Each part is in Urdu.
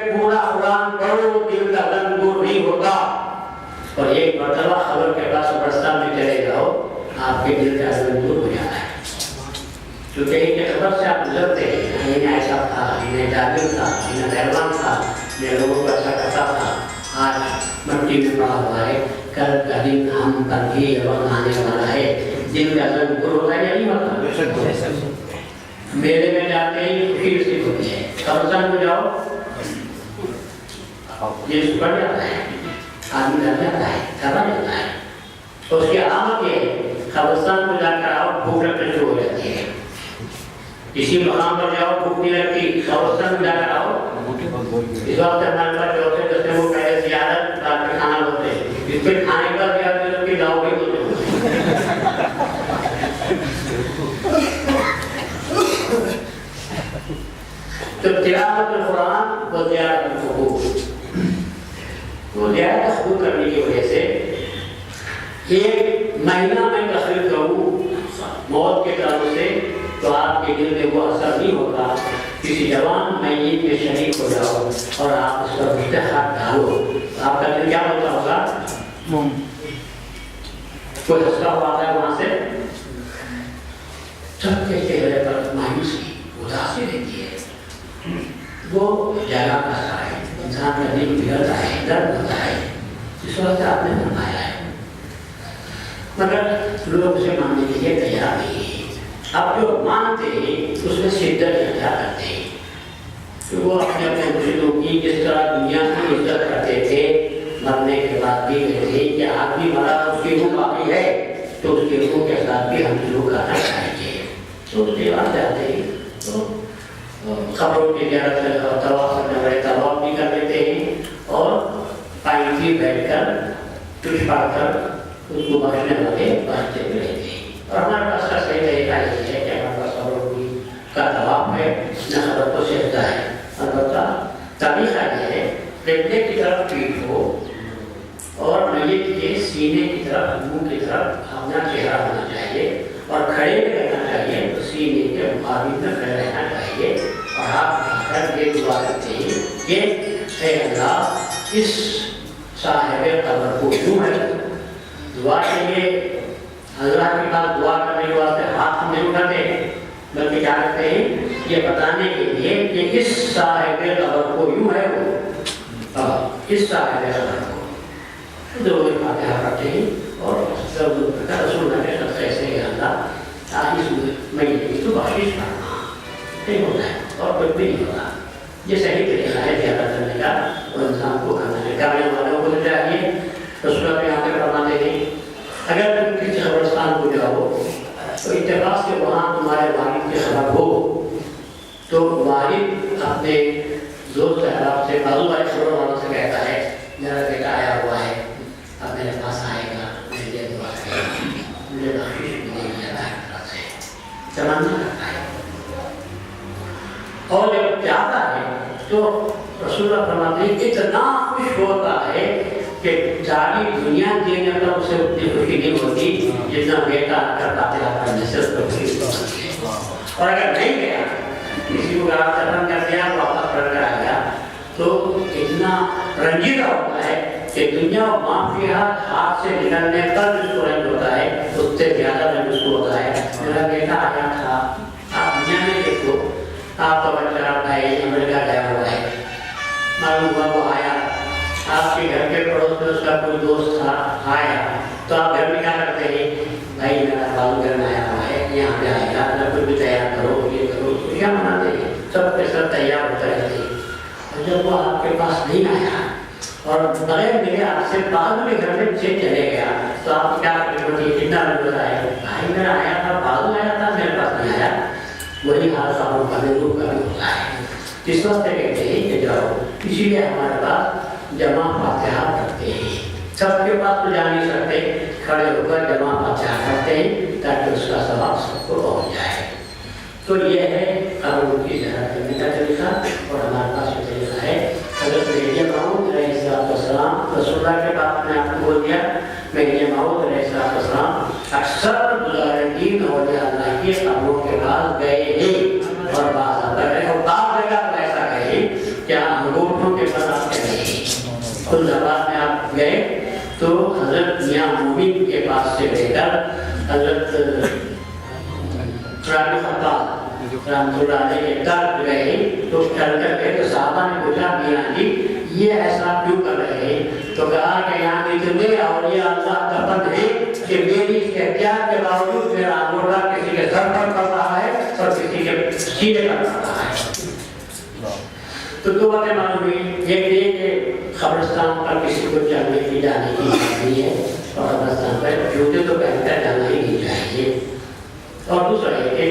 پورا قرآن پڑھو دل کا غم دور نہیں ہوتا، اور ایک مرتبہ خبر کے پاس قبرستان میں چلے جاؤ آپ کے دل کا غم دور ہو جاتا ہے، کیونکہ ایک خبر سے آپ گزرتے ہیں یہ ایسا تھا، یہ جابر تھا، یہ مہربان تھا، یہ لوگوں کو اچھا کرتا تھا، آج مٹی میں پڑا ہوا ہے، کل کا دن ہم پر بھی وقت آنے والا ہے، دل کا غم دور ہوتا ہے یا نہیں ہوتا؟ میلے میں جاتے ہی خوشی نصیب ہوتی ہے، قبرستان میں جاؤ یہ بڑھ جاتا ہے، آدمی ڈر جاتا ہے، گھبرا جاتا ہے، تو اس کی علامت یہ ہے قبرستان کو جا کر آؤ بھوک لگنا شروع ہو جاتی ہے، کسی مقام پر جاؤ بھوک نہیں لگتی، قبرستان میں جا کر آؤ، اس وقت ہمارے پاس جو سے دستے وہ پہلے زیادت رات میں کھانا بولتے ہیں، اس پہ کھانے کا زیادہ کہ جاؤ بھی بولتے ہیں، تو تلاوت القرآن و زیارت القبور، وہ زیارت قبول کرنے کی وجہ سے ایک مہینہ میں تقریر کروں موت کے تعلق سے تو آپ کے دل میں وہ اثر نہیں ہوگا، کسی جوان میت میں شریک ہو جاؤ اور آپ اس پر رشتہ ہاتھ ڈالو آپ کا دل کیا ہوتا ہوگا؟ کوئی ہنستا ہوا آتا ہے وہاں سے سب کے چہرے پر مایوسی اداسی رہتی ہے، وہ جگہ کرتا ہے، انسان کا دل بگڑتا ہے، درد ہوتا ہے، اس وقت آپ نے فرمایا ہے، مگر لوگ اسے ماننے کے لیے تیار نہیں ہیں، اب جو مانتے ہیں اس میں شدت اختیار کرتے ہیں، کہ وہ اپنے اپنے مرشدوں کی جس طرح دنیا کی عزت کرتے تھے مرنے کے بعد بھی کہتے ہیں کہ آدمی مرا اس کی روح باقی ہے تو اس کی روح کے ساتھ بھی ہم شروع کرنا چاہیے، تو اس کے بعد جاتے ہیں تو قبروں کی زیارت طواف کرنے والے طواف بھی کر لیتے ہیں اور پائیں بیٹھ کر ٹوٹ پاڑ کر اس کو بخشنے والے بخشتے بھی رہتے ہیں، اور ہمارے پاس کا صحیح طریقہ یہ ہے کہ ہمارے پاس قبروں کی کا طواف ہے نہ خبر کو سیکھتا ہے، البتہ طریقہ یہ ہے قبلے کی طرف پیٹھ ہو اور میت کے سینے کی طرف منہ کی طرف اپنا چہرہ ہونا چاہیے اور کھڑے بھی رہنا چاہیے، تو سینے کے مقابل میں کھڑے رہنا چاہیے، اور آپ یہ دعا کرتے ہیں کہ اے اللہ اس صاحب قبر کو یوں ہے، دعا کے لیے اللہ کے پاس دعا کرنے کے واسطے ہاتھ ہم نہیں اٹھاتے بلکہ کیا کرتے ہیں یہ بتانے کے لیے کہ اس صاحب قبر کو یوں ہے وہ، اس صاحب قبر کو ضرور فاتحہ پڑھتے ہیں اور رسول اللہ کے صدقے سے یا اللہ آج اس میت کی تو بخشش کرنا نہیں ہوتا ہے اور کچھ بھی نہیں ہوتا، یہ صحیح طریقہ ہے زیارت کرنے کا اور انسان کو کرنا ہے، کرنے والوں کو چاہیے۔ رسول اللہ یہاں پہ فرماتے ہیں اگر تم کسی قبرستان کو جاؤ تو اتفاق سے وہاں تمہارے والد کی خبر ہو تو والد اپنے دوست احباب سے بازو والے خبر والوں سے کہتا ہے میرا بیٹا آیا ہوا ہے، اب میرے پاس آئے گا، میرے لیے دعا کرے گا، مجھے بخشش ملے گی اللہ کی طرف سے، تمنا کرتا ہے، اور جب جاتا ہے تو رسول اللہ فرماتے ہیں اتنا خوش ہوتا ہے کہ ساری دنیا دینے کا اسے اتنی خوشی نہیں ہوتی جتنا بیٹا کر فاتحہ پڑھنے سے اس کو خوشی ہوتی ہے، اور اگر نہیں گیا کسی کو آپ ختم کر دیا واپس پڑھ کر آ گیا تو اتنا رنجیدہ ہوتا ہے کہ دنیا و معافیات ہاتھ سے نکلنے پر اس کو رنج ہوتا ہے، اس سے زیادہ رنج اس کو ہوتا ہے، میرا بیٹا آیا تھا، آپ دنیا میں دیکھو آپ کا بچہ بھائی امریکہ گیا ہوا ہے، معلوم ہوا وہ آیا، آپ کے گھر کے پڑوس میں اس کا کوئی دوست تھا آیا تو آپ گھر میں کیا کرتے ہیں بھائی میرا بالو گھر میں آیا ہوا ہے یہاں پہ آئے گا، اپنا کچھ بھی تیار کرو، یہ کرو، خوشیاں مناتے ہیں، سب کے سب تیار ہوتے رہتے ہیں، اور جب وہ آپ کے پاس نہیں آیا اور بغیر میرے آپ سے بازو کے گھر میں چلے گیا تو آپ کیا کرتے کتنا رنج ہوتا ہے، بھائی میرا آیا تھا، بازو آیا تھا، میرے پاس نہیں آیا، وہی حال صاحبوں کا بھی روح کا بھی ہوتا ہے، اس وقت کہتے ہیں کہ جاؤ، اسی لیے ہمارے پاس جمع فاتحہ کرتے ہیں، سب کے پاس تو جا نہیں سکتے، کھڑے ہو کر جمع فاتحہ کرتے ہیں تاکہ اس کا ثواب سب کو پہنچ جائے، تو یہ ہے قبروں کی زیارت کرنے کا طریقہ، اور ہمارے پاس یہ طریقہ ہے حضرت مہدی موعود علیہ السلام، رسول اللہ کے بعد میں آپ کو بول دیا مہدی موعود علیہ السلام اکثر بزرگین اولیاء اللہ کی قبروں کے پاس گئے ہیں، اور بعض جگہ پر ایسا گئے کیا انگوٹھوں کے پر آپ کہہ رہے ہیں؟ کل آباد میں آپ گئے تو حضرت میاں مومن کے پاس سے لے کر حضرت رابع خطاب رحمۃ اللہ علیہ کے در گئے تو چل کر گئے تو صحابہ نے پوچھا میاں جی یہ ایسا کیوں کر رہے ہیں؟ تو کہا کہ یہاں اتنے اولیاء اللہ کا فضل ہے کہ میری احتیاط کے باوجود میرا انگوٹھا کسی کے سر پر پڑ رہا ہے اور کسی کے سینے پر پڑ رہا ہے۔ تو دو باتیں معلوم ہوئی، ایک یہ کہ قبرستان پر کسی کو چلنے کی جانے کی نہیں ہے اور قبرستان پر جوتے تو پہن کر جانا ہی نہیں چاہیے، اور دوسرا ہے کہ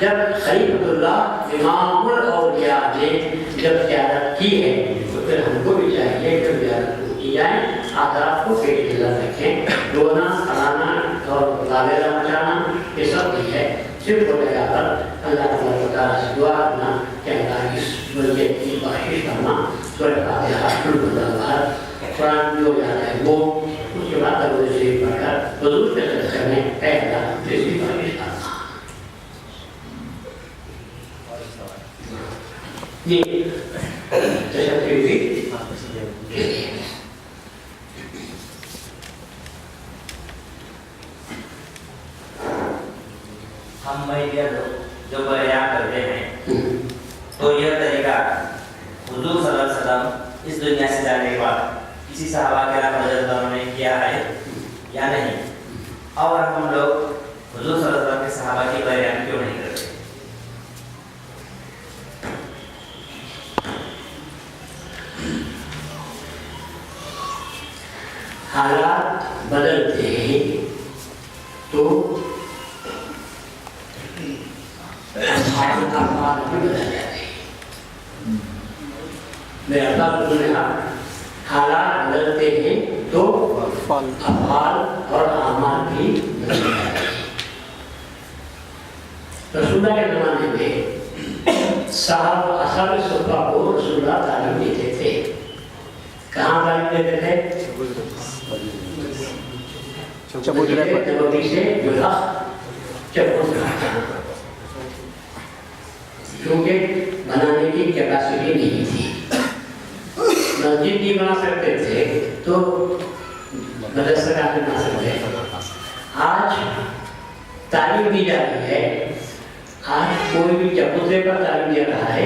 جب خلیفۃ اللہ امام الاولیاء نے جب زیارت کی ہے تو پھر ہم کو بھی چاہیے کہ زیارت کی جائے، آداب کو پیش نظر رکھیں، رونا کھڑانا اور لاویرا مچانا یہ سب نہیں ہے، صرف ہو جگہ پر اللہ تعالیٰ سے دعا کرنا کہ اللہ اس ملکیت کی بخشش کرنا، سورہ فاتحہ قرآن جو یاد ہے وہ، اس کے بعد درود شریف پڑھ کر حضور کے صدقے میں اے اللہ اس کی بخشش کرنا۔ یہ تشکر بھی ہم میڈیا جو بیان کرتے ہیں تو یہ طریقہ حضور صلی اللہ علیہ وسلم اس دنیا سے جانے کے بعد کسی صحابہ کرام رضی اللہ عنہ نے کیا ہے یا نہیں، اور ہم لوگ حضور صلی اللہ علیہ وسلم کے صحابہ کی بیان کیوں نہیں کرتے؟ حالات بدلتے ہیں تو افعال بھی بدل جاتے ہیں۔ میرا بات سننا، حالات بدلتے ہیں تو افعال اور اعمال بھی بدل جاتے ہیں۔ رسول اللہ کے زمانے میں اصحاب صفہ کو رسول اللہ تعلیم دیتے تھے، کہاں تعلیم دیتے تھے؟ نبوی سے جدا کیونکہ بنانے کی کیپیسٹی نہیں تھی، مسجد نہیں بنا سکتے تھے تو مدرسہ نہیں بنا سکتے۔ آج تعلیم دی جا رہی ہے، آج کوئی بھی چبوترے پر تعلیم دے رہا ہے،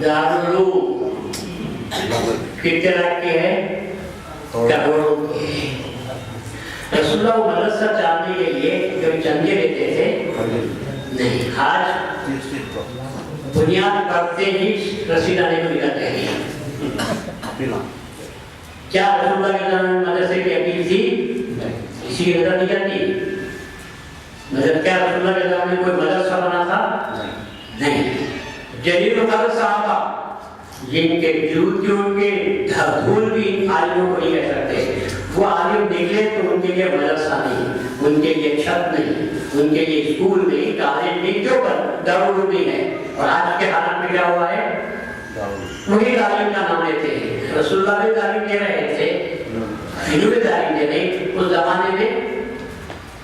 دارالعلوم کتنے لاکھ کی ہے؟ کروڑوں کی ہے۔ رسول اللہ مدرسہ چاہنے کے لیے جو چندے لیتے تھے نہیں، آج بنیاد پڑھتے ہی رسید آنے کو نکلتے ہیں۔ کیا رسول اللہ کے زمانے میں مدرسے کی اپیل تھی؟ کسی کی نظر نہیں جاتی؟ مطلب کیا رسول اللہ کے زمانے میں کوئی مدرسہ بنا تھا؟ نہیں۔ جلیل القدر صحابہ جن کے جوتیوں کے دھول بھی ان عالموں کو نہیں کہہ سکتے، وہ عالم نکلے تو ان کے لیے مدرسہ نہیں، ان کے لیے چھت نہیں، ان کے لیے اسکول نہیں، کالج نہیں، جو پر دارالعلوم نہیں ہے۔ اور آج کے حالات میں کیا ہوا ہے؟ وہی تعلیم کا نام لیتے ہیں۔ رسول اللہ بھی تعلیم دے رہے تھے، انہوں بھی تعلیم دے رہے، اس زمانے میں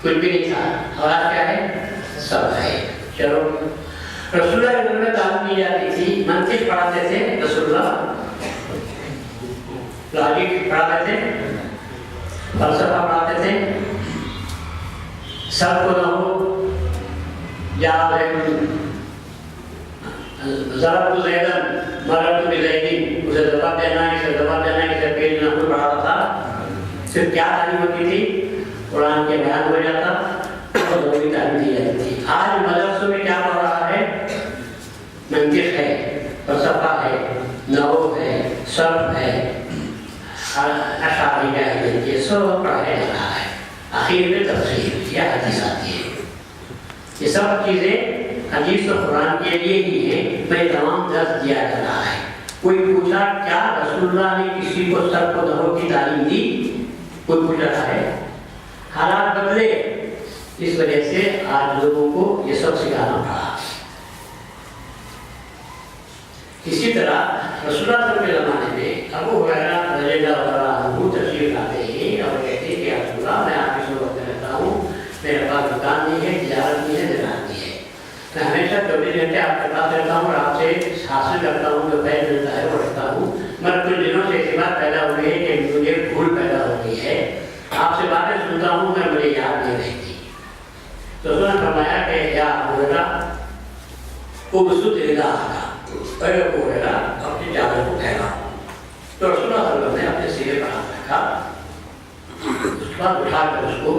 کچھ بھی نہیں تھا، اور آج کیا ہے؟ سب ہے۔ چلو رسول اللہ کے میں تعلیم دی جاتی تھی، منطق پڑھاتے تھے رسول اللہ، لاجک پڑھاتے تھے، فلسفہ پڑھاتے تھے، سب کو نہ ہو یا ضربت زیدن مررت بزیدین، اسے جواب دینا ہے، اسے جواب دینا ہے، اسے پیش نہ کوئی پڑھاتا تھا۔ صرف کیا تعلیم ہوتی تھی؟ قرآن کے بیان ہو جاتا اور ضروری تعلیم دی جاتی تھی۔ آج مدرسوں میں کیا پڑھ رہا ہے؟ منطق ہے، فلسفہ ہے، نحو ہے، صرف ہے، اشعری ہے، یہ سب پڑھایا جا رہا ہے۔ آخر میں تفسیر یا حدیث آتی ہے، یہ سب چیزیں حدیث و قرآن کے لیے ہی ہے، میں تمام درس دیا جا رہا ہے۔ کوئی پوچھا کیا رسول اللہ نے کسی کو صرف و نحو کی تعلیم دی؟ کوئی پوچھ رہا ہے؟ حالات بدلے، اس وجہ سے آج لوگوں کو یہ سب سکھانا پڑا۔ اسی طرح رسول اللہ صلی اللہ علیہ وسلم کے زمانے میں ابو ہریرہ رضی اللہ عنہ تشریف لاتے ہیں اور کہتے ہیں کہ یا رسول اللہ میں آپ کی صحبت میں رہتا ہوں، میرے پاس دکان نہیں ہے، تجارت نہیں ہے، زراعت نہیں ہے، میں ہمیشہ 24 گھنٹے آپ کے حاصل کرتا ہوں جو فیض ملتا ہے وہ رکھتا ہوں، مگر کچھ دنوں سے ایسی بات پیدا ہوئی ہے کہ مجھے بھول پیدا ہو گئی ہے، آپ سے باتیں سنتا ہوں مگر مجھے یاد نہیں رہتی۔ تو انہوں نے فرمایا کہ یا ہوگا خوبصورت رضا آگا اے ہوگا اپنی چادر کو پھیلاؤ۔ تو رسول اللہ صلی اللہ علیہ وسلم نے اپنے سینے پر ہاتھ رکھا، اس کے بعد اٹھا کر اس کو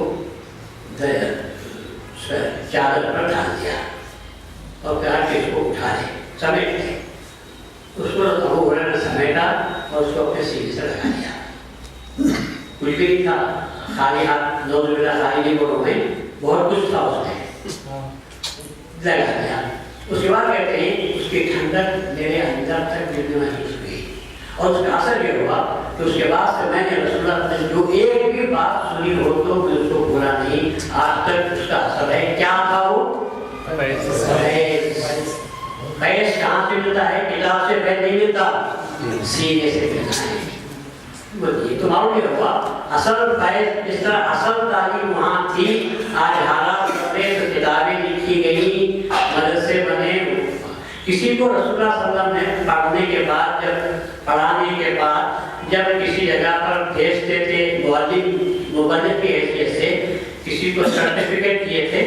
چادر پر ڈال دیا اور کہا کہ اس کو اٹھا لے، سمیٹ لے۔ اس کو ابو ہریرہ نے سمیٹا اور اس کو اپنے سینے سے لگا دیا، کچھ بھی نہیں تھا، خالی ہاتھ، نوز باللہ خالی نہیں بولوں میں، بہت کچھ تھا اس میں، لگا دیا۔ اس کے بعد کہتے ہیں اس کی ٹھنڈک میرے اندر تک گرنے محسوس ہوئی، اور اس کا اثر یہ ہوا کہ اس کے بعد سے میں نے رسول اللہ نے جو ایک بھی بات سنی ہو تو میں اس کو بھولا نہیں، آج تک اس کا اثر ہے۔ کیا تھا وہ؟ فیض کہاں سے ملتا ہے؟ کتاب سے فیض نہیں ملتا، سینے سے ملتا ہے۔ تو معلوم یہ ہوا اصل فیض، اس طرح اصل تعلیم وہاں تھی، آج حالات بنے تو کتابیں لکھی گئی، مدرسے بنے۔ کسی کو رسول اللہ صلی اللہ علیہ وسلم نے پڑھنے کے بعد، جب پڑھانے کے بعد جب کسی جگہ پر بھیجتے تھے مبلغ کی حیثیت سے، کسی کو سرٹیفکیٹ دیے تھے،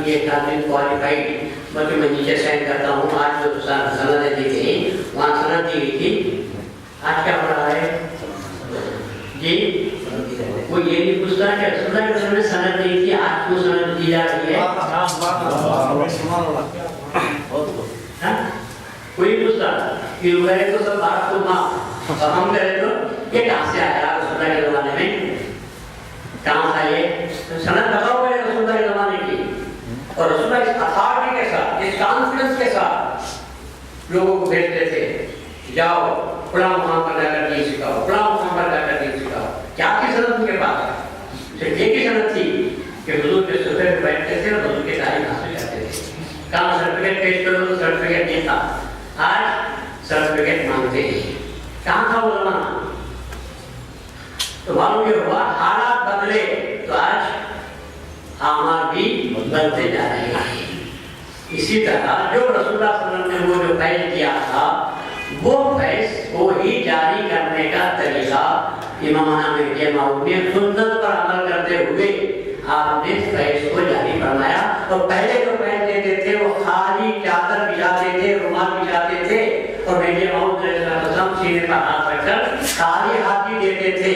یہ قابل کوالیفائڈ، بلکہ میں نیچے سائن کرتا ہوں، آج جو سندیں دی گئی وہاں سند دی گئی تھی، آج کیا ہو رہا ہے جی؟ وہ یہ نہیں پوچھتا کہ رسول اللہ علیہ وسلم نے سند دی تھی، آج کو سند دی جا رہی ہے؟ کوئی پوچھتا کہ روایت تو سب بات کو ماں اور ہم کریں تو یہ کہاں سے آیا رسول اللہ کے زمانے میں؟ کہاں تھا یہ سند؟ بتاؤ گے رسول اللہ کے زمانے کی، اور رسول اللہ اس اتھارٹی کے ساتھ، اس کانفیڈنس کے ساتھ لوگوں کو بھیجتے تھے، جاؤ فلاں وہاں پر جا کر دین سکھاؤ، فلاں وہاں پر جا کر دین سکھاؤ۔ کیا کی سند ان کے پاس؟ صرف ایک ہی سند تھی کہ حضور کے صفحے پہ بیٹھتے تھے اور حضور کے تعلیم حاصل کرتے تھے۔ کہاں سرٹیفکیٹ پیش کرو تو سرٹیفکیٹ نہیں تھا، آج سرٹیفکیٹ مانگتے ہیں۔ کہاں تھا وہ زمانہ؟ تو معلوم یہ ہوا حالات بدلے تو آج اعمال بھی بدلتے جا رہے ہیں۔ اسی طرح جو رسول اللہ صلی اللہ علیہ وسلم نے وہ جو فیض کیا تھا، وہ فیض کو ہی جاری کرنے کا طریقہ امام مہدی موعود نے سنت پر عمل کرتے ہوئے آپ نے فیض کو جاری فرمایا۔ اور پہلے جو فیض دیتے تھے وہ خالی چادر بچھاتے تھے، رومال بچھاتے تھے، اور مہدی موعود علیہ السلام سینے پر ہاتھ رکھ کر خالی ہاتھ ہی دیتے تھے،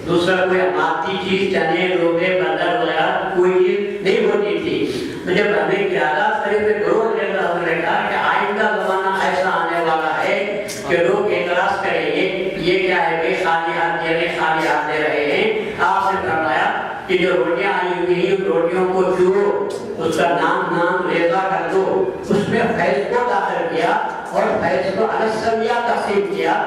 دوسرا کوئی مادی چیز چنے روغے بندر وغیرہ کوئی چیز نہیں ہوتی تھی۔ جب ہمیں قیادت قریب گروہ نے کہا کہ آئندہ زمانہ ایسا آنے والا ہے کہ لوگ اعتراض کریں گے یہ کیا ہے کہ خالی ہاتھ دے رہے، خالی ہاتھ دے رہے ہیں۔ آپ نے فرمایا کہ جو روٹیاں آئی ہوئی ہیں روٹیوں کو جوڑو، اس کا نام ریزہ کر دو، اس میں فیض کو داخل کیا اور فیض کو الگ سویہ تقسیم کیا۔